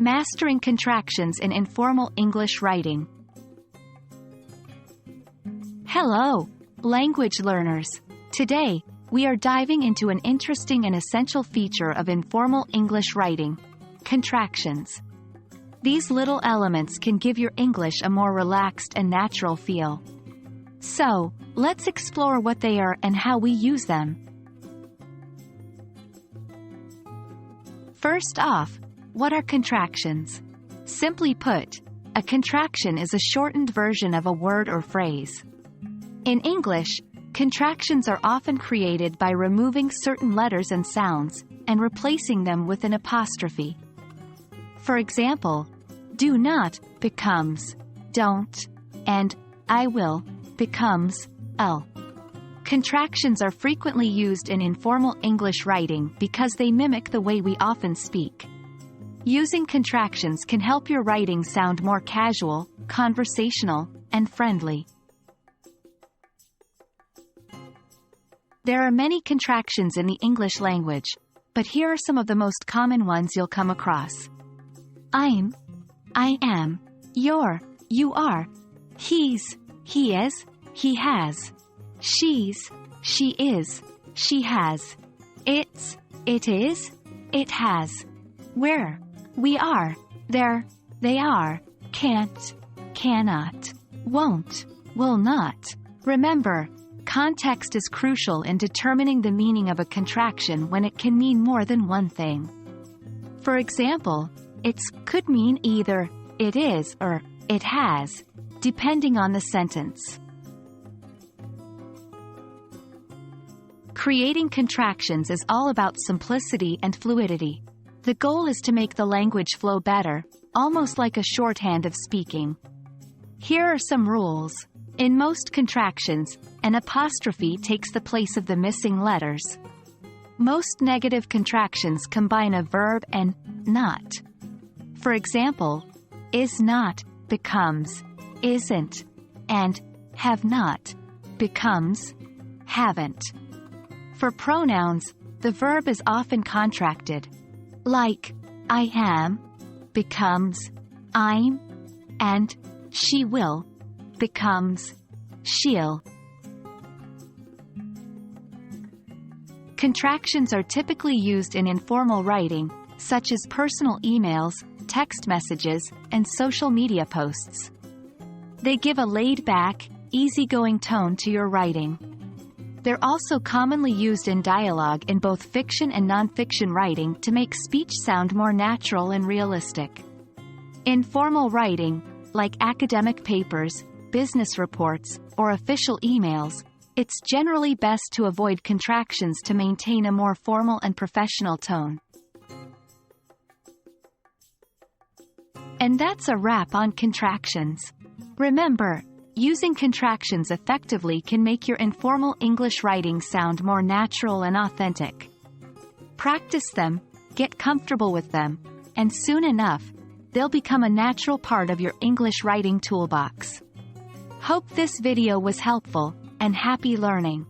Mastering contractions in informal English writing. Hello, language learners. Today, we are diving into an interesting and essential feature of informal English writing: contractions. These little elements can give your English a more relaxed and natural feel. So, let's explore what they are and how we use them. First off, what are contractions? Simply put, a contraction is a shortened version of a word or phrase. In English, contractions are often created by removing certain letters and sounds, and replacing them with an apostrophe. For example, do not becomes don't, and I will becomes I'll. Contractions are frequently used in informal English writing because they mimic the way we often speak. Using contractions can help your writing sound more casual, conversational, and friendly. There are many contractions in the English language, but here are some of the most common ones you'll come across. I'm, I am, you're, you are, he's, he is, he has, she's, she is, she has, it's, it is, it has, we're, we are, they're, they are, can't, cannot, won't, will not. Remember, context is crucial in determining the meaning of a contraction when it can mean more than one thing. For example, it's could mean either it is or it has, depending on the sentence. Creating contractions is all about simplicity and fluidity. The goal is to make the language flow better, almost like a shorthand of speaking. Here are some rules. In most contractions, an apostrophe takes the place of the missing letters. Most negative contractions combine a verb and not. For example, is not becomes isn't, and have not becomes haven't. For pronouns, the verb is often contracted, like I am becomes I'm, and she will becomes she'll. Contractions are typically used in informal writing, such as personal emails, text messages, and social media posts. They give a laid-back, easygoing tone to your writing. They're also commonly used in dialogue in both fiction and nonfiction writing to make speech sound more natural and realistic. In formal writing, like academic papers, business reports, or official emails, it's generally best to avoid contractions to maintain a more formal and professional tone. And that's a wrap on contractions. Remember, using contractions effectively can make your informal English writing sound more natural and authentic. Practice them, get comfortable with them, and soon enough, they'll become a natural part of your English writing toolbox. Hope this video was helpful, and happy learning!